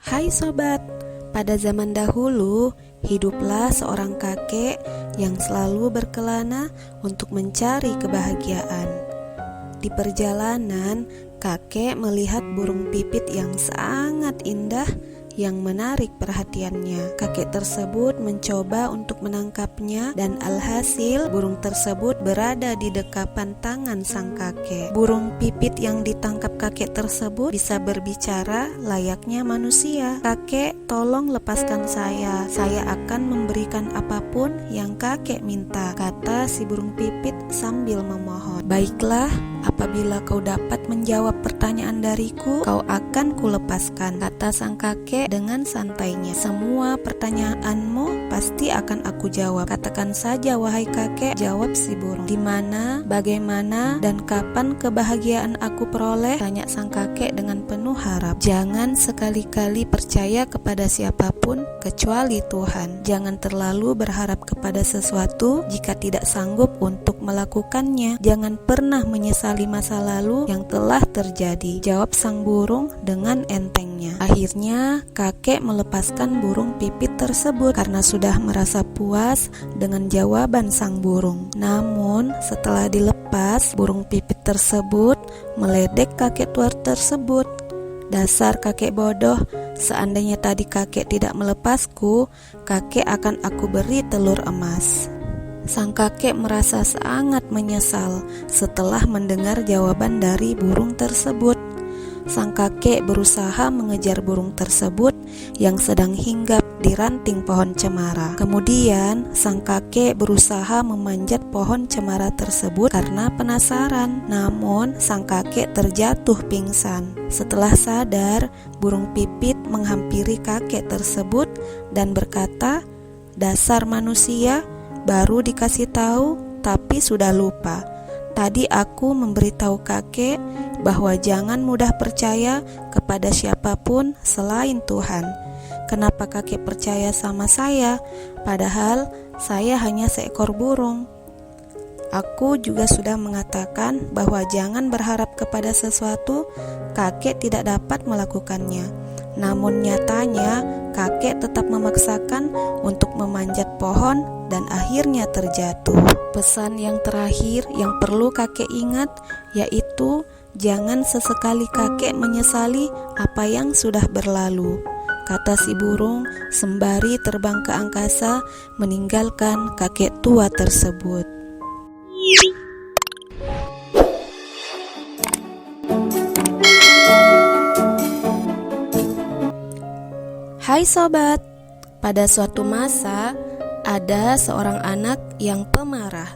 Hai sobat, pada zaman dahulu hiduplah seorang kakek yang selalu berkelana untuk mencari kebahagiaan. Di perjalanan, kakek melihat burung pipit yang sangat indah yang menarik perhatiannya. Kakek tersebut mencoba untuk menangkapnya dan alhasil burung tersebut berada di dekapan tangan sang kakek. Burung pipit yang ditangkap kakek tersebut bisa berbicara layaknya manusia. "Kakek, tolong lepaskan saya akan memberikan apapun yang kakek minta," kata si burung pipit sambil memohon. "Baiklah, apabila kau dapat menjawab pertanyaan dariku, kau akan kulepaskan," kata sang kakek dengan santainya. "Semua pertanyaanmu pasti akan aku jawab. Katakan saja wahai kakek," jawab si burung. "Di mana, bagaimana, dan kapan kebahagiaan aku peroleh?" tanya sang kakek dengan penuh harap. "Jangan sekali-kali percaya kepada siapapun kecuali Tuhan. Jangan terlalu berharap kepada sesuatu jika tidak sanggup untuk melakukannya. Jangan pernah menyesali masa lalu yang telah terjadi," jawab sang burung dengan entengnya. Akhirnya kakek melepaskan burung pipit tersebut karena sudah merasa puas dengan jawaban sang burung. Namun setelah dilepas, burung pipit tersebut meledek kakek tua tersebut. "Dasar kakek bodoh, seandainya tadi kakek tidak melepasku, kakek akan aku beri telur emas." Sang kakek merasa sangat menyesal setelah mendengar jawaban dari burung tersebut. Sang kakek berusaha mengejar burung tersebut yang sedang hinggap di ranting pohon cemara. Kemudian sang kakek berusaha memanjat pohon cemara tersebut karena penasaran. Namun sang kakek terjatuh pingsan. Setelah sadar, burung pipit menghampiri kakek tersebut dan berkata, "Dasar manusia, baru dikasih tahu tapi sudah lupa. Tadi aku memberitahu kakek bahwa jangan mudah percaya kepada siapapun selain Tuhan. Kenapa kakek percaya sama saya, padahal saya hanya seekor burung? Aku juga sudah mengatakan bahwa jangan berharap kepada sesuatu, kakek tidak dapat melakukannya. Namun nyatanya kakek tetap memaksakan untuk memanjat pohon dan akhirnya terjatuh." Pesan yang terakhir yang perlu kakek ingat yaitu jangan sesekali kakek menyesali apa yang sudah berlalu, kata si burung sembari terbang ke angkasa meninggalkan kakek tua tersebut. Hai sobat, pada suatu masa ada seorang anak yang pemarah.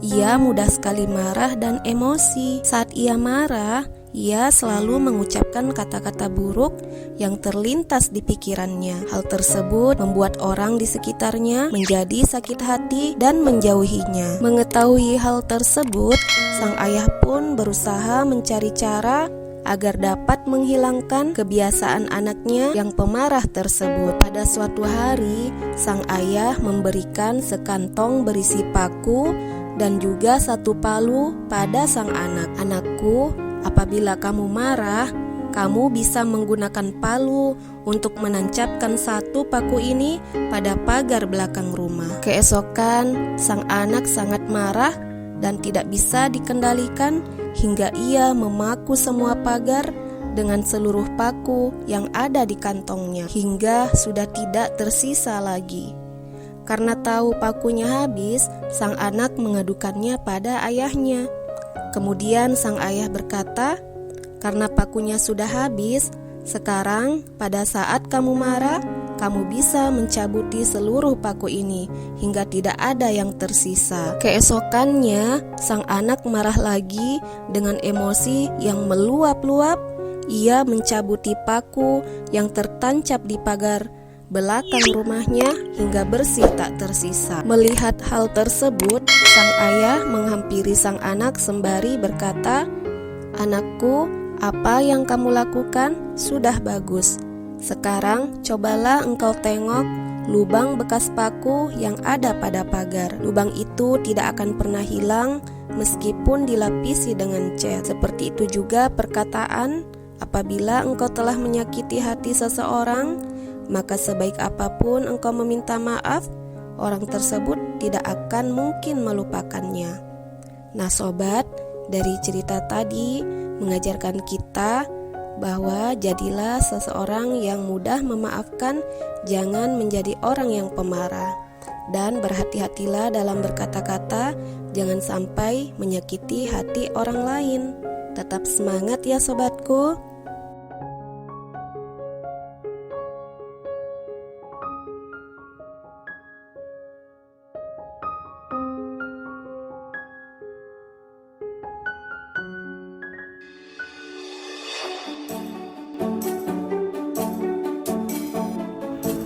Ia mudah sekali marah dan emosi. Saat ia marah, ia selalu mengucapkan kata-kata buruk yang terlintas di pikirannya. Hal tersebut membuat orang di sekitarnya menjadi sakit hati dan menjauhinya. Mengetahui hal tersebut, sang ayah pun berusaha mencari cara agar dapat menghilangkan kebiasaan anaknya yang pemarah tersebut. Pada suatu hari, sang ayah memberikan sekantong berisi paku dan juga satu palu pada sang anak. "Anakku, apabila kamu marah, kamu bisa menggunakan palu untuk menancapkan satu paku ini pada pagar belakang rumah." Keesokan, sang anak sangat marah dan tidak bisa dikendalikan hingga ia memaku semua pagar dengan seluruh paku yang ada di kantongnya hingga sudah tidak tersisa lagi. Karena tahu pakunya habis, sang anak mengadukannya pada ayahnya. Kemudian sang ayah berkata, "Karena pakunya sudah habis, sekarang pada saat kamu marah, kamu bisa mencabuti seluruh paku ini hingga tidak ada yang tersisa." Keesokannya, sang anak marah lagi dengan emosi yang meluap-luap. Ia mencabuti paku yang tertancap di pagar belakang rumahnya hingga bersih tak tersisa. Melihat hal tersebut, sang ayah menghampiri sang anak sembari berkata, "Anakku, apa yang kamu lakukan sudah bagus. Sekarang cobalah engkau tengok lubang bekas paku yang ada pada pagar. Lubang itu tidak akan pernah hilang meskipun dilapisi dengan cat. Seperti itu juga perkataan, apabila engkau telah menyakiti hati seseorang, maka sebaik apapun engkau meminta maaf, orang tersebut tidak akan mungkin melupakannya. Nah sobat, dari cerita tadi mengajarkan kita bahwa jadilah seseorang yang mudah memaafkan, jangan menjadi orang yang pemarah. Dan berhati-hatilah dalam berkata-kata, jangan sampai menyakiti hati orang lain. Tetap semangat ya sobatku.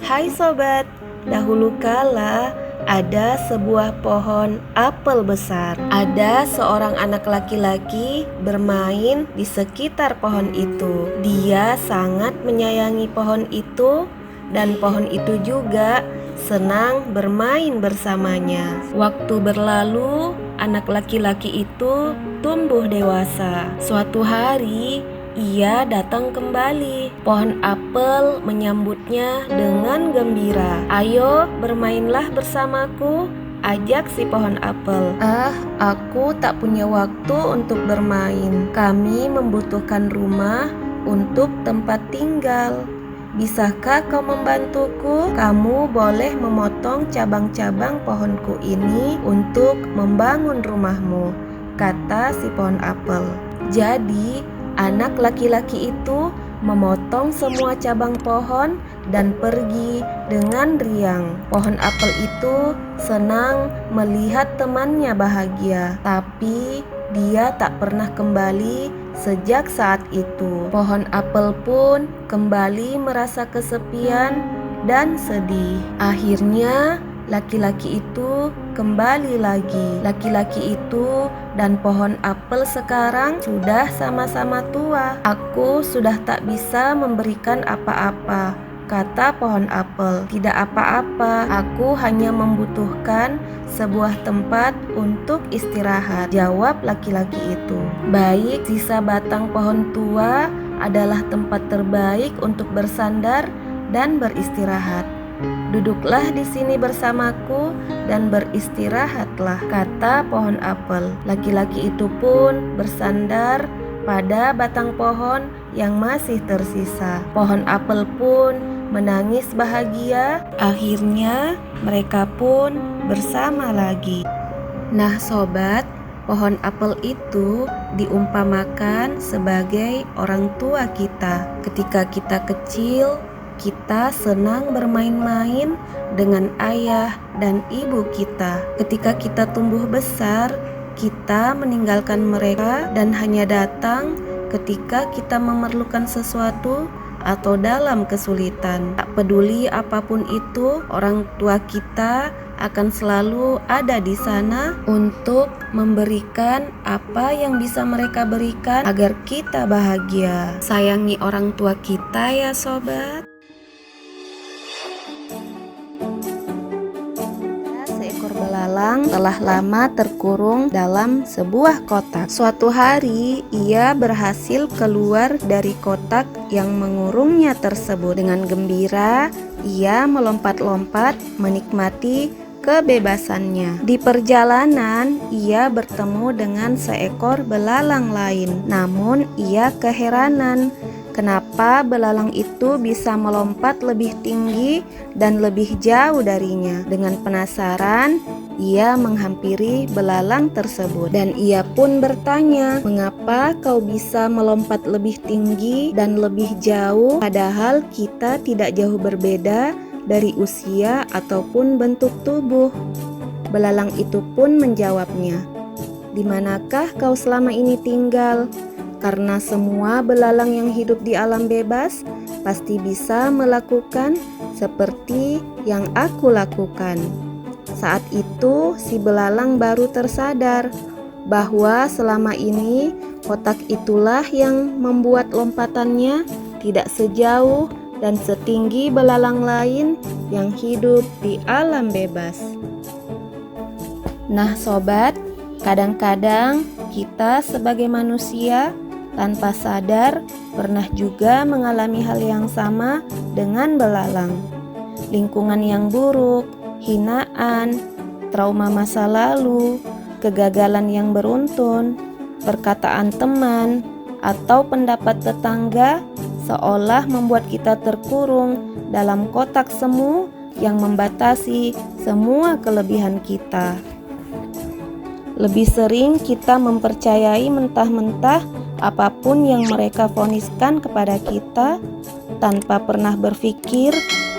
Hai sobat, dahulu kala ada sebuah pohon apel besar. Ada seorang anak laki-laki bermain di sekitar pohon itu. Dia sangat menyayangi pohon itu dan pohon itu juga senang bermain bersamanya. Waktu berlalu, anak laki-laki itu tumbuh dewasa. Suatu hari ia datang kembali. Pohon apel menyambutnya dengan gembira. "Ayo, bermainlah bersamaku," ajak si pohon apel. Aku tak punya waktu untuk bermain. Kami membutuhkan rumah untuk tempat tinggal. Bisakah kau membantuku? Kamu boleh memotong cabang-cabang pohonku ini untuk membangun rumahmu," kata si pohon apel. Jadi anak laki-laki itu memotong semua cabang pohon dan pergi dengan riang. Pohon apel itu senang melihat temannya bahagia, tapi dia tak pernah kembali sejak saat itu. Pohon apel pun kembali merasa kesepian dan sedih. Akhirnya laki-laki itu kembali lagi. Laki-laki itu dan pohon apel sekarang sudah sama-sama tua. "Aku sudah tak bisa memberikan apa-apa," kata pohon apel. "Tidak apa-apa, aku hanya membutuhkan sebuah tempat untuk istirahat," jawab laki-laki itu. "Baik, sisa batang pohon tua adalah tempat terbaik untuk bersandar dan beristirahat. Duduklah di sini bersamaku dan beristirahatlah," kata pohon apel. Laki-laki itu pun bersandar pada batang pohon yang masih tersisa. Pohon apel pun menangis bahagia. Akhirnya mereka pun bersama lagi. Nah sobat, pohon apel itu diumpamakan sebagai orang tua kita. Ketika kita kecil, kita senang bermain-main dengan ayah dan ibu kita. Ketika kita tumbuh besar, kita meninggalkan mereka dan hanya datang ketika kita memerlukan sesuatu atau dalam kesulitan. Tak peduli apapun itu, orang tua kita akan selalu ada di sana untuk memberikan apa yang bisa mereka berikan agar kita bahagia. Sayangi orang tua kita ya sobat. Seekor belalang telah lama terkurung dalam sebuah kotak. Suatu hari ia berhasil keluar dari kotak yang mengurungnya tersebut. Dengan gembira ia melompat-lompat menikmati kebebasannya. Di perjalanan ia bertemu dengan seekor belalang lain. Namun ia keheranan, kenapa belalang itu bisa melompat lebih tinggi dan lebih jauh darinya. Dengan penasaran, ia menghampiri belalang tersebut dan ia pun bertanya, "Mengapa kau bisa melompat lebih tinggi dan lebih jauh padahal kita tidak jauh berbeda dari usia ataupun bentuk tubuh?" Belalang itu pun menjawabnya, "Di manakah kau selama ini tinggal? Karena semua belalang yang hidup di alam bebas pasti bisa melakukan seperti yang aku lakukan." Saat itu si belalang baru tersadar bahwa selama ini kotak itulah yang membuat lompatannya tidak sejauh dan setinggi belalang lain yang hidup di alam bebas. Nah sobat, Kadang-kadang kita sebagai manusia tanpa sadar pernah juga mengalami hal yang sama dengan belalang. Lingkungan yang buruk, hinaan, trauma masa lalu, kegagalan yang beruntun, perkataan teman, atau pendapat tetangga seolah membuat kita terkurung dalam kotak semu yang membatasi semua kelebihan kita. Lebih sering kita mempercayai mentah-mentah apapun yang mereka voniskan kepada kita tanpa pernah berpikir,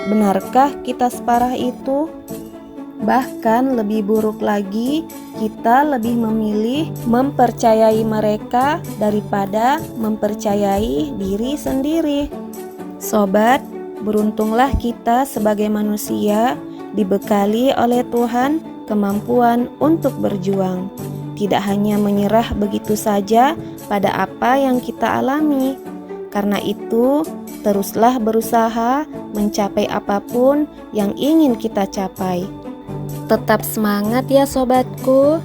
benarkah kita separah itu? Bahkan lebih buruk lagi, kita lebih memilih mempercayai mereka daripada mempercayai diri sendiri. Sobat, beruntunglah kita sebagai manusia dibekali oleh Tuhan kemampuan untuk berjuang, tidak hanya menyerah begitu saja pada apa yang kita alami. Karena itu, teruslah berusaha mencapai apapun yang ingin kita capai. Tetap semangat ya sobatku.